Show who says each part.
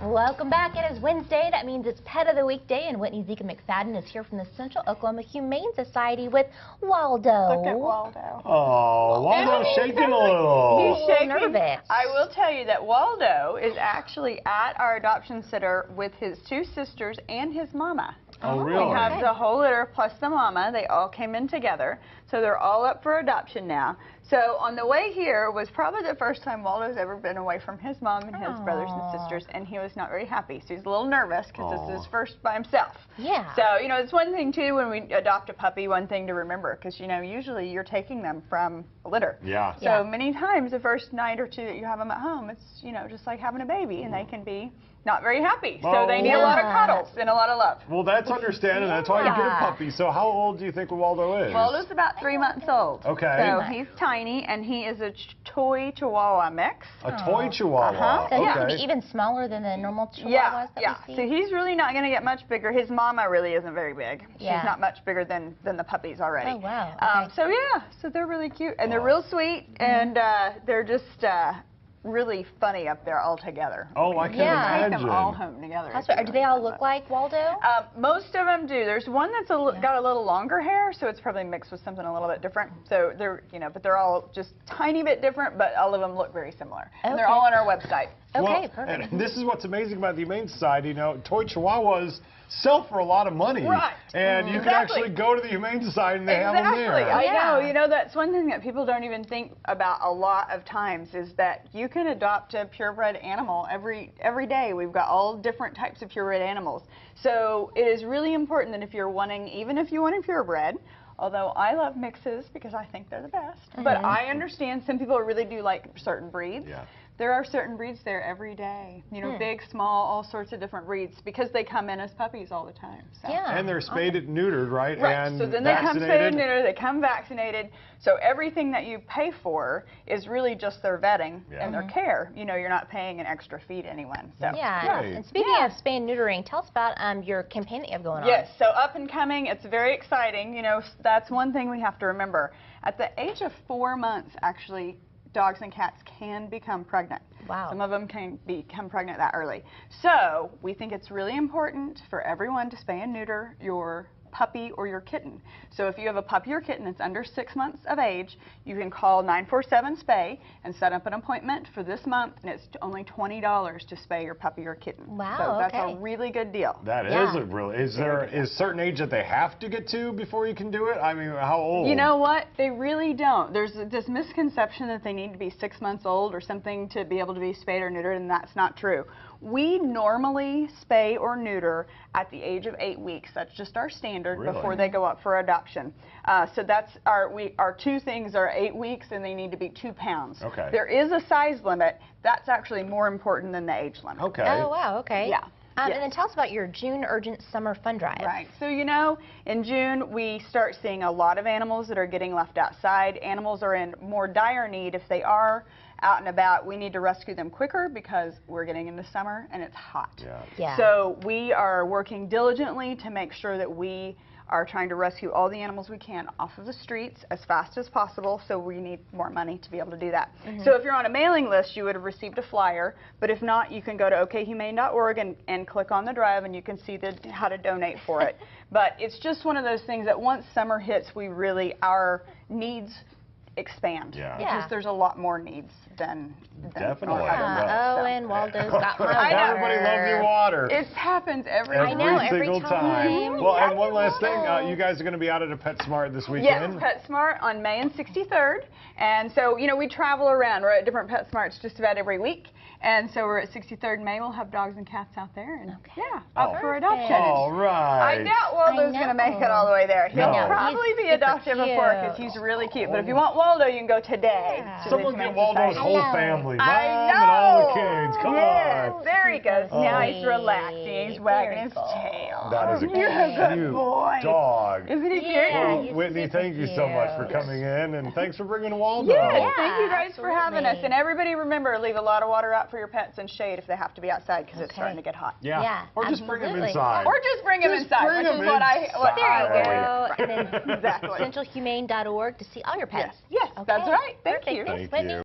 Speaker 1: Welcome back. It is Wednesday. That means it's Pet of the Week Day, and Whitney Zika McFadden is here from the Central Oklahoma Humane Society with Waldo.
Speaker 2: Look at Waldo.
Speaker 3: Oh, Waldo's shaking a little.
Speaker 2: He's shaking.
Speaker 1: Nervous.
Speaker 2: I will tell you that Waldo is actually at our adoption center with his two sisters and his mama.
Speaker 3: Oh, really?
Speaker 2: We have the whole litter plus the mama. They all came in together. So they're all up for adoption now. So on the way here was probably the first time Waldo's ever been away from his mom and his brothers and sisters, and he was not very happy. So he's a little nervous because this is his first by himself.
Speaker 1: Yeah.
Speaker 2: So, you know, it's one thing, too, when we adopt a puppy, one thing to remember, because, you know, usually you're taking them from a litter.
Speaker 3: Yeah.
Speaker 2: So many times the first night or two that you have them at home, it's, you know, just like having a baby, and they can be not very happy. So they need a lot of cuddles and a lot of love.
Speaker 3: Well, that's understandable. That's why you get a puppy. So how old do you think Waldo is?
Speaker 2: Waldo's about 3 months old.
Speaker 3: Okay.
Speaker 2: So he's tiny, and he is a toy Chihuahua mix.
Speaker 3: A toy Chihuahua.
Speaker 1: So he
Speaker 3: Okay.
Speaker 1: can be even smaller than the normal Chihuahuas that we see?
Speaker 2: So he's really not going to get much bigger. His mama really isn't very big.
Speaker 1: Yeah.
Speaker 2: She's not much bigger than the puppies already.
Speaker 1: Oh, wow. Okay.
Speaker 2: So yeah, so they're really cute, and they're real sweet, and they're just really funny up there all together.
Speaker 3: Oh, I can
Speaker 2: Take
Speaker 3: imagine.
Speaker 2: them all home together.
Speaker 1: That's right. Do they all look like Waldo?
Speaker 2: Most of them do. There's one that's got a little longer hair, so it's probably mixed with something a little bit different. So they're, you know, but they're all just tiny bit different, but all of them look very similar. And they're all on our website.
Speaker 1: Okay,
Speaker 3: Well,
Speaker 1: perfect.
Speaker 3: and this is what's amazing about the Humane Society. You know, toy Chihuahuas sell for a lot of money.
Speaker 2: Right.
Speaker 3: And you can actually go to the Humane Society and they have them there.
Speaker 2: I know. You know, that's one thing that people don't even think about a lot of times is that you can adopt a purebred animal every day. We've got all different types of purebred animals. So it is really important that if you're wanting, even if you want a purebred, although I love mixes because I think they're the best, but I understand some people really do like certain breeds.
Speaker 3: Yeah.
Speaker 2: There are certain breeds there every day, you know, big, small, all sorts of different breeds because they come in as puppies all the time. So.
Speaker 1: Yeah.
Speaker 3: And they're spayed and neutered, right?
Speaker 2: Right,
Speaker 3: And
Speaker 2: so then they come spayed
Speaker 3: vaccinated.
Speaker 2: and neutered, they come vaccinated. So everything that you pay for is really just their vetting and their care. You know, you're not paying an extra fee to anyone. So.
Speaker 1: Yeah.
Speaker 3: Great.
Speaker 1: And speaking of spay and neutering, tell us about your campaign that you have going on.
Speaker 2: Yes, so up and coming, it's very exciting. You know, that's one thing we have to remember. At the age of 4 months, actually, dogs and cats can become pregnant.
Speaker 1: Wow.
Speaker 2: Some of them can become pregnant that early. So we think it's really important for everyone to spay and neuter your puppy or your kitten. So if you have a puppy or kitten that's under 6 months of age, you can call 947-SPAY and set up an appointment for this month, and it's only $20 to spay your puppy or kitten.
Speaker 1: Wow,
Speaker 2: so that's
Speaker 1: okay.
Speaker 2: a really good deal.
Speaker 3: That is a really. Is there a certain age that they have to get to before you can do it? I mean, how old?
Speaker 2: You know what? They really don't. There's this misconception that they need to be 6 months old or something to be able to be spayed or neutered, and that's not true. We normally spay or neuter at the age of 8 weeks. That's just our standard before they go up for adoption. So that's our two things are 8 weeks and they need to be 2 pounds.
Speaker 3: Okay.
Speaker 2: There is a size limit. That's actually more important than the age limit.
Speaker 3: Okay.
Speaker 1: Oh, wow. Okay.
Speaker 2: Yeah.
Speaker 1: And then tell us about your June Urgent Summer Fund Drive.
Speaker 2: Right. So, you know, in June, we start seeing a lot of animals that are getting left outside. Animals are in more dire need. If they are out and about, we need to rescue them quicker because we're getting into summer and it's hot.
Speaker 1: Yeah.
Speaker 2: So we are working diligently to make sure that we are trying to rescue all the animals we can off of the streets as fast as possible, so we need more money to be able to do that. So if you're on a mailing list, you would have received a flyer, but if not, you can go to okhumane.org and click on the drive and you can see how to donate for it. But it's just one of those things that once summer hits, our needs expand.
Speaker 3: Yeah.
Speaker 2: Because there's a lot more needs than
Speaker 3: Definitely.
Speaker 1: Oh, and Waldo's got my
Speaker 2: I know.
Speaker 1: water.
Speaker 3: Everybody loves your water.
Speaker 2: It happens every
Speaker 1: I know, every
Speaker 3: single
Speaker 1: time.
Speaker 3: Well, and one last thing, you guys are going to be out at a PetSmart this weekend.
Speaker 2: Yes, PetSmart on May and 63rd. And so, you know, we travel around. We're at different PetSmarts just about every week. And so we're at 63rd May. We'll have dogs and cats out there. And up for adoption.
Speaker 3: All right.
Speaker 2: I doubt Waldo's going to make it all the way there. He'll
Speaker 3: No.
Speaker 2: probably be adopted before because he's really cute. But if you want Waldo, you can go today. to the
Speaker 3: Someone
Speaker 2: Humane
Speaker 3: get Waldo's
Speaker 2: Society.
Speaker 3: whole family. Mom
Speaker 2: I
Speaker 3: and all the kids. Come
Speaker 2: yes,
Speaker 3: on.
Speaker 2: there he goes. Now he's
Speaker 1: sweet.
Speaker 2: relaxing. He's wagging his tail.
Speaker 3: That is a
Speaker 2: You're a good
Speaker 3: cute
Speaker 2: boy.
Speaker 3: dog.
Speaker 2: Isn't he cute?
Speaker 1: Yeah,
Speaker 3: Well,
Speaker 1: he's
Speaker 3: Whitney,
Speaker 1: super
Speaker 3: thank you so much for
Speaker 1: cute.
Speaker 3: coming in, and thanks for bringing Waldo.
Speaker 2: Yes, thank you guys for having us.
Speaker 1: absolutely.
Speaker 2: And everybody remember, leave a lot of water out for your pets and shade if they have to be outside because it's
Speaker 1: Okay.
Speaker 2: starting to get hot.
Speaker 1: Yeah,
Speaker 3: Or just bring them
Speaker 1: absolutely.
Speaker 3: inside.
Speaker 2: Or just bring them
Speaker 3: Just
Speaker 2: inside,
Speaker 3: bring
Speaker 2: which is
Speaker 3: them
Speaker 2: what I
Speaker 3: inside.
Speaker 1: There you go. And then
Speaker 2: Exactly.
Speaker 1: centralhumane.org to see all your pets.
Speaker 2: Yes, that's right. Thank
Speaker 1: Perfect.
Speaker 2: you.
Speaker 1: Thanks,
Speaker 3: Thank
Speaker 1: Whitney.
Speaker 3: you.